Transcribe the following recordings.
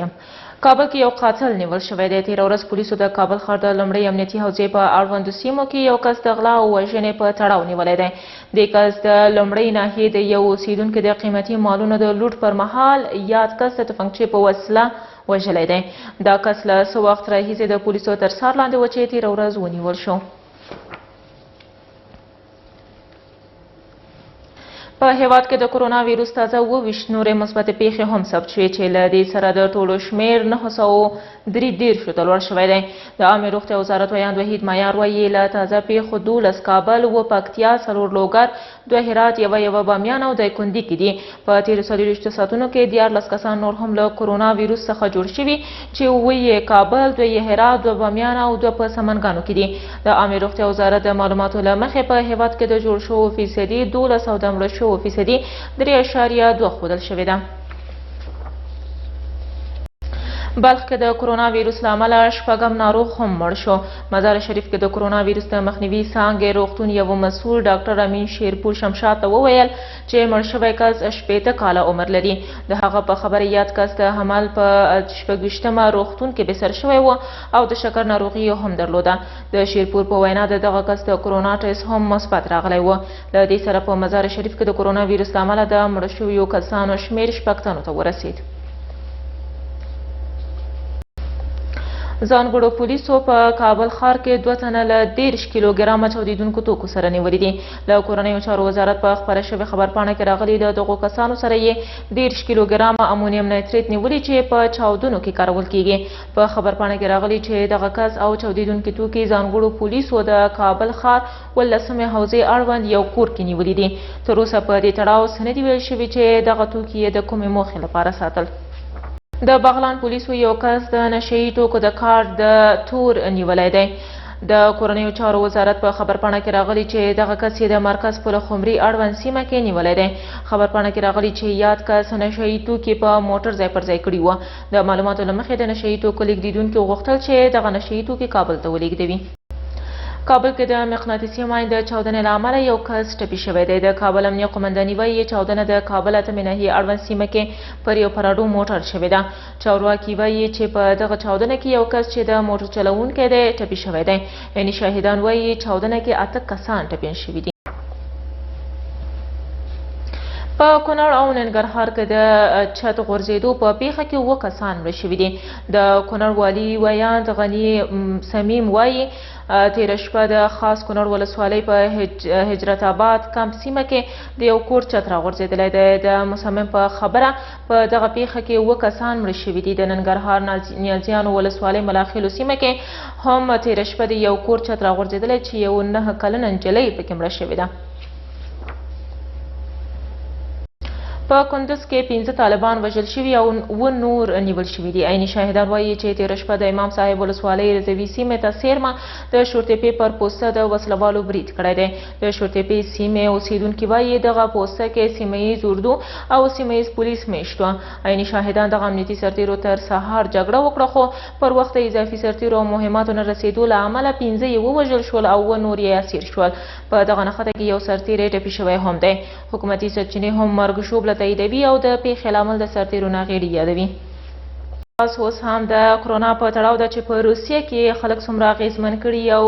یم. کابل کې یو قاتل نیول شوی دی. تېره ورځ پولیسو د کابل ښار د لومړۍ امنیتي حوزې په اړوندو سیمو کې یو کس د غلا او وژنې په تړاو نیولی دی. دې کس د لومړۍ ناحیې د یو اوسیدونکي د قیمتي مالونو د لوټ پر مهال یاد کس د تفنګچې په وسیله وژلی دی. دا کس له څه وخت راهیسې د پولیسو تر څار لاندې و چې تېره ورځ ونیول شو. په هیواد کې د کرونا ویروس تازه 28 نورې مثبتې پیښې هم ثبت شوې چې له دې سره د ټولو شمېر 933 ته لوړ شوی دی. د عامې روغتیا وزارت ویاند وحید معیار وایي له تازه پیښو 12 کابل، 2 پکتیا، 4 لوګر، 2 هرات، یوه بامیان او د کندي کې دي. په تېرو 24 ساعتونو کې 14 کسان نور هم له کرونا ویروس څخه جوړ شوي چې 7 کابل، 2 هرات، 2 بامیان او 2 په سمنګانو کې دي. د عامې روغتیا وزارت د معلوماتو له مخې په هیواد کې د جوړ شوو فیصدي 12 او د مړه شوو فیصدي 3.2 ښودل شوې ده. بلخ کې د کرونا ویروس له امله شپږم ناروغ هم مړ شو. مزار شریف کې د کرونا ویروس د مخنیوي څانګې روغتون یو مسؤل ډاکټر امین شیرپور شمشاد ته وویل چې مړ شوی کس 80 کاله عمر لري. د هغه په خبره یاد کس د حمل په 26مه روغتون کې بستر شوی و او د شکر ناروغي هم درلوده. د شیرپور په وینا د دغه کس د کرونا ټیسټ هم مثبت راغلی و. له دې سره په مزار شریف کې د کرونا ویروس له امله د مړه شویو کسانو شمېر 6 تنو ته ورسید. ځانګړو پولیسو په کابل ښار کې 2 تنه له 13 کیلوګرامه چاودیدونکو توکو سره نیولي دي. له کورنیو چارو وزارت په خپره شوې خبرپاڼه کې راغلي د دغو کسانو سره یې 13 کیلوګرامه امونیم نایتریت نیولي چې په چاودنو کې کارول کیږي. په خبرپاڼه کې راغلي چې دغه کس او چاودیدونکي توکي ځانګړو پولیسو د کابل ښار 18مې حوزې اړوند یو کور کې نیولي دي. تر اوسه په دې تړاو څه نه دي ویل شوي چې دغه توکي یې د کومې موخې لپاره ساتل. د بغلان پولیسو یو کس د نشه یي توکو د کارت د تور نیولی دی. د کورنیو چارو وزارت په خبرپاڼه کې راغلي چې دغه کس یې د مرکز پل خمري اړوند سیمه کې نیولی دی. خبرپاڼه کې راغلي چې یاد کس نشه یي توکي په موټر ځای پر ځای کړي وو. د معلوماتو له مخې د نشه یي توکو لیږدونکي غوښتل چې دغه نشه یي توکي کابل ته ولیږدوي. کابل کې د مقناطیسي ماین د چاودنې له امله یو کس ټپي شوی دی. د کابل امنیه قومنداني وایي چاودنه د کابل 8مې ناحیې اړوند سیمه کې پر یو پراډو موټر شوې ده. چارواکي وایي چې په دغه چاودنه کې یو کس چې د موټر چلوونکی دی ټپي شوی دی. یعنې شاهدان وایي چاودنه کې 8 کسان ټپیان شوي دي. په کونړ او ننګرهار کې د چت غورځېدو په پیښه کې 7 کسان مړه شوي دي. د کونړ والي ویاند غني سمیم وایي تېره شپه د خاص کونړ ولسوالۍ په هجرت آباد کمپ سیمه کې د یو کور چت راغورځېدلی دی. د مصمم په خبره په دغه پیښه کې 7 کسان مړه شوي دي. د ننګرهار نیازیانو ولسوالۍ ملاخیلو سیمه کې هم تېره شپه د یو کور چت راغورځېدلی چې یو 9 کلنه نجلۍ پکې مړه شوې ده. په کندز کې 15 طالبان وژل شوي او 7 نور نیول شوي دي. عیني شاهدان وایي چې تېره شپه د امام صاحب ولسوالۍ رضوي سیمې ته څیرمه د شورتېپې پر پوسته د وسلوالو برید کړی دی. د شورتېپې سیمې اوسیدونکي وایي دغه پوسته کې سیمه ییز اردو او سیمه ییز پولیس میشت وه. عیني شاهدان دغه امنیتي سرتېرو تر سهار جګړه وکړه خو پر وخت د اضافي سرتېرو او مهماتو نه رسېدو له امله 15 یې ووژل شول او 7 نور یې اسیر شول. په دغه نښته کې یو سرتېری ټپي شوی هم دی. حکومتي سرچینې هم مرګ ژوبله تاییدوي او د پیښې لامل د سرتېرو ناغېړي یادوي. اوس هم د کرونا په تړاو ده چې په روسیه کې خلک څومره اغېزمن کړي او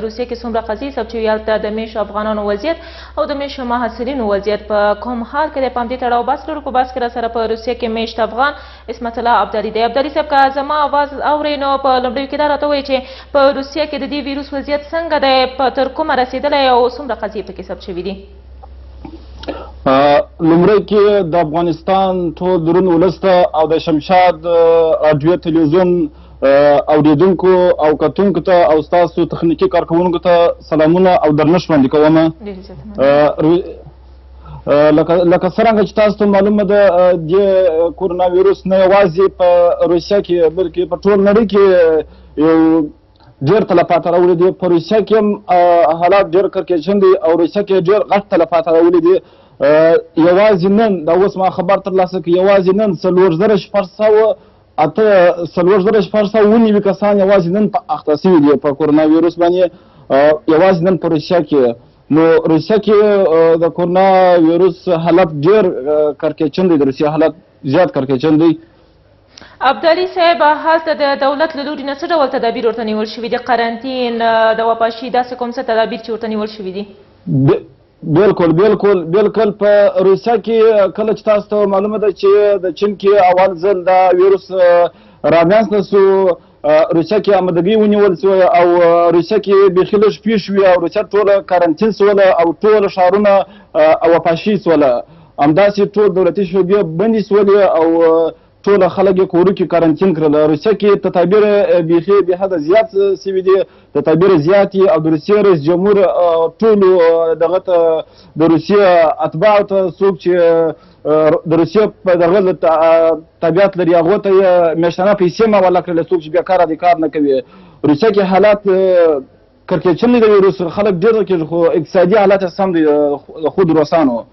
روسیه کې څومره قضیې ثبت شوي. هلته د میشو افغانانو وضعیت او د میشو محصلینو وضعیت په کوم حال کې دی؟ په همدې تړاو بحث لرو. په بحث کې راسره په روسیه کې میشت افغان عصمت الله ابدالي دی. ابدالي صاحب که زما اواز اورئ نو په لومړیو کې دا راته ووایئ چې په روسیه کې د دې ویروس وضعیت څنګه دی؟ په تر کومه رسېدلی او څومره قضیې پکې ثبت شوي دي؟ لومړی کې د افغانستان ټول درون ولس ته او د شمشاد راډیو تلویزیون اوریدونکو او کتونکو ته او ستاسو تخنیکي کارکوونکو ته سلامونه او درنښت وړاندې کوم. لکه څرنګه چې تاسو ته معلومه ده د کورونا ویروس نه یوازې په روسیه کې بلکې په ټول نړۍ کې یو ډېر تلفات راوړي دي. په روسیه کې هم حالات ډېر کړکېچن دي او روسیه کې ډېر غټ تلفات راوړي دي. یوازې نن دا اوس ما خبر ترلاسه کړ یوازې نن 4,419 کسان یوازې نن اخته شوي دي په کورونا ویروس باندې. یوازې نن په روسیه کې نو روسیه کې د کورونا ویروس حالت ډېر کړکېچن دی. د روسیه حالت زیات کړکېچن دی. ابدالي صاحب هلته د دولت له لوري نه څه ډول تدابیر ورته نیول شوي دي؟ قرنطین د وپاشي داسې کوم څه تدابیر چې ورته نیول شوي دي؟ بالکل په روسیه کې کله چې تاسو ته معلومه ده چې د چین کې اول ځل دا ویروس رامنځته سو، روسیه کې آمدګي ونیول سوه او روسیه کې بیخي لږ پیښ شوي او روسیه ټوله کارنټین سوله او ټول ښارونه وپاشي سوله، همداسې ټول دولتي شعبې بندې سولې او ټول خلک یې کورو کې کارنټین کړل. روسیه کې تدابیر بیخي بې حده زیات سوي دي، تدابیر زیات دي او د روسیې رئیس جمهور ټولو دغه ته د روسیې اتباعو ته څوک چې د روسیې په دغه طبیعت لري هغو ته یې میاشتانه پیسې معامله کړلې، څوک چې بیکاره دي کار نه کوي. روسیه کې حالات کړکېچن دي د ویروس، خلک ډېر کېږي خو اقتصادي حالات یې سم دي د خود روسانو.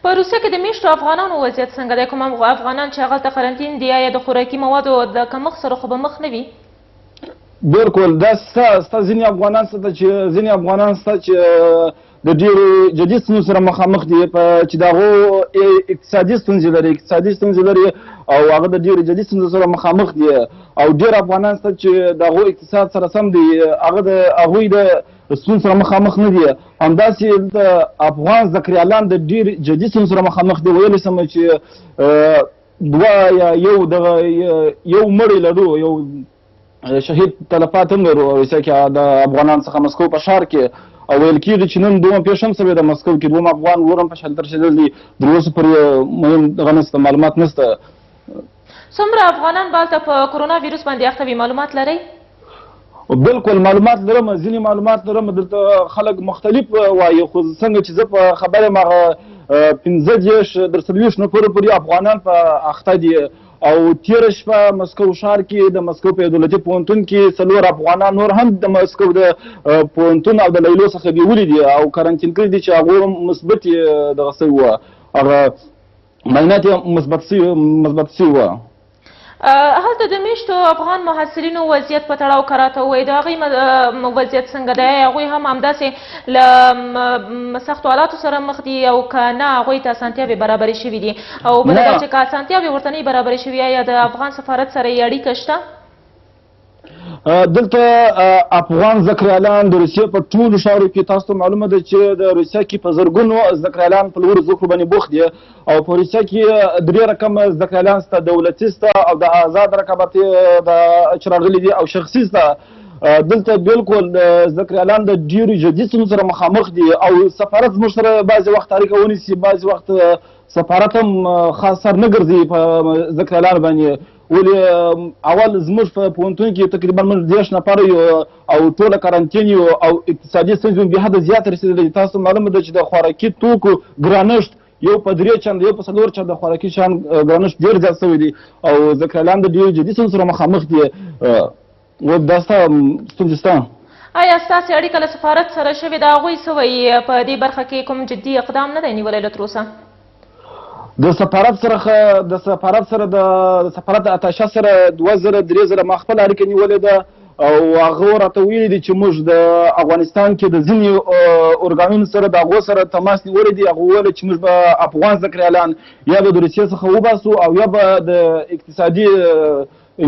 په روسیه کې د میشتو افغانانو وضعیت څنګه دی؟ کوم افغانان چې هغلته قرنطین دي یا د خوراکي موادو د کمښت سره خو به مخ نه وي؟ بالکل دا ستا ځینې افغانان سته چې د ډېرو جدي ستونزو سره مخامخ دي چې د هغو اقتصادي ستونزې لري او هغه د ډېرو جدي ستونزو سره مخامخ دي او ډېر افغانان سته چې د هغو اقتصاد سره سم دی، هغوی د ستونزو سره مخامخ نه دي. همداسې د افغان زکریالان د ډېر جدي ستونزو سره مخامخ دي. ویلی سمه چې دوه یا یو مړی لرو، یو شهید تلفات هم لرو روسیه کې د افغانانو څخه مسکو په ښار کې، او ویل کېږي چې نن دومره پیښه هم سوې ده مسکو کې، دوم افغان ور هم په شل رسېدلی دي. تر اوسه پورې مهم دغه نشته، معلومات نشته. څومره افغانان به هلته په کرونا ویروس باندې اخته وي، معلومات لرئ؟ بالکل معلومات لرم، ځینې معلومات لرم، دلته خلک مختلف وایي، خو څنګه چې زه په خبر یم هغه 15 تر 40 نفرو پورې افغانان په اخته دي او تېره شپه مسکو ښار کې د مسکو په دولتي پوهنتون کې 4 افغانان نور هم د مسکو د پوهنتون او د لیلو څخه بیولي دي او کارنټین کړي دي چې هغو مثبت دغه سوي وه، هغه معاینات یې مثبت سوي وه. هلته د میشتو افغان محصلینو وضعیت په تړاو که راته ووایي، د هغوی وضعیت څنګه دی؟ هغوی هم همداسې له سختو حالاتو سره مخ دي او که نه هغوی ته اسانتیاوې برابرې شوي دي؟ او بله دا چې که اسانتیاوې ورته نه برابرې شوي یا د افغان سفارت سره یې اړیکه شته؟ دلته افغان زکریالان د روسیې په ټولو ښارو کې تاسو ته معلومه ده چې د روسیه کې په زرګونو زکریالان په لوړو زده کړو باندې بوخت دي او په روسیه کې 3 رقم زکریالان شته، دولتي شته او د آزاد رقابتي چې راغلي دي او شخصي شته. دلته بالکل زکریالان د ډېرو جدي ستونزو سره مخامخ دي او سفارت زموږ سره بعضې وخت اړیکه ونیسي، بعضې وخت سفارت هم خاص سر نه ګرځي په زکریالانو باندې. ولې اول زموږ په پوهنتون کې تقریبا موږ 10 نفر یو او ټوله کارنټین یو او اقتصادي ستونزې بې حده زیاته رسېدلې. تاسو معلومه ده چې د خوراکي توکو ګرانښت یو په 3 چنده یو په 4 چنده خوراکي شیان ګرانښت ډېر زیات شوی دی او زکریالان د ډېرو جدي ستونزو سره مخامخ دي. دا ستا ستونزې شته؟ آیا ستاسې اړیکه له سفارت سره شوې ده؟ هغوی څه وایي؟ په دې برخه کې کوم جدي اقدام نه دی نیولی له تروسه؟ د سفارت سره د سفارت اتاشه سره 2000 ما خپل اړیکه نیولې ده او هغه راته ویلي دي چې موږ د افغانستان کې د ځینې ارګانونو سره د هغو سره تماس نیولی دي. هغه وویل چې موږ به افغان زکریالان یا به د روسیې څخه وباسو او یا به د اقتصادي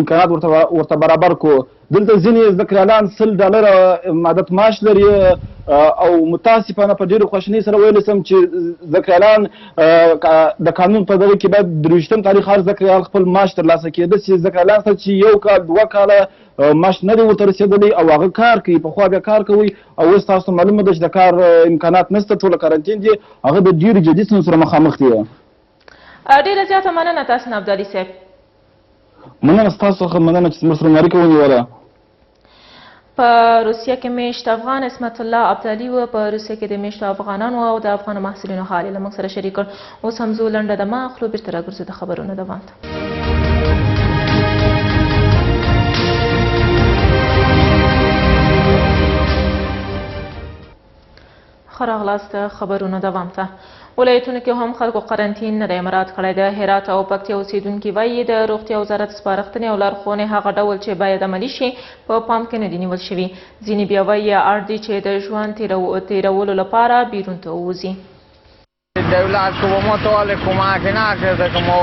امکانات ورته برابر کړو. دلته ځینې زکریالان $100 مادت معاش لري او متاسفانه په ډېرو خواشینۍ سره ویلی سم چې زکریالان د قانون په دغه کې باید 23 تاریخ هر زکریال خپل معاش ترلاسه کېده، چې زکریالان سره چې 1 کال 2 کاله معاش نه دی ورته رسېدلی او هغه کار کوي، پخوا بیا کار کوي او اوس تاسو معلومه ده چې د کار امکانات نشته، ټوله کارنټین دي، هغه د ډېرو جدي ستونزو سره مخامخ دي. ډېره زیاته مننه تاسو نه ابدالي صاحب. مننه ستاسو څخه، مننه چې زموږ سره اړیکه ونیوله. په روسیه کې میشت افغان عصمت الله ابدالي و. په روسیه کې د میشتو افغانانو او د افغان محصلینو حال یې له موږ سره شریک کړ. اوس هم زه لنډه دمه اخلو، بېرته راګرځو د خبرونو دوام ته. ښه راغلاست خبرونو دوام ته. ولایتونو کې هم خلکو قرنطین نه دی مراعات کړی. د هرات او پکتیا اوسېدونکي وایي د روغتیا وزارت سپارښتنې او لارښوونې هغه ډول چې باید عملي شي په پام کې نه دي نیول شوي. ځینې بیا وایي اړ دي چې د ژوند تېرولو لپاره بیرون ته ووځي. دولت که به ما تا حال کمک نکرده که ما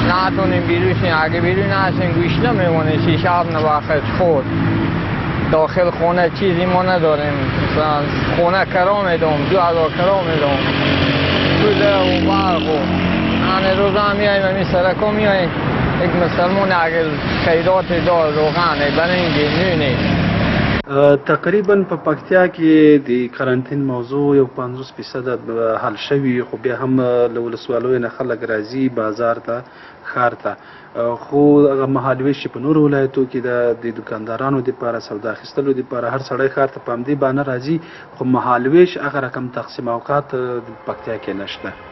نتونیم بیروشیم. اگه بیرون هستیم گوش نمیمونه. شب نوقت خود داخل خونه چیزی ما نداریم. مثلا خونه کرا میدم 2000 کرا میدم توده و برق و همه روزا هم میاییم همین سرکا میاییم. یک مسلمون اگر خیرات دار روغن برنگی نونی. تقریبا په پکتیا کې د کارانتین موضوع یو 50% حل شوي، خو بیا هم له ولسوالیو نه خلک راځي بازار ته، ښار ته، خو هغه مهالویش چې په نورو ولایتو کې د دکاندارانو دپاره سودا اخیستلو دپاره هر سړی ښار ته په همدې بانه راځي، خو مهالویش هغه رقم تقسیم اوقات د پکتیا کې نشته.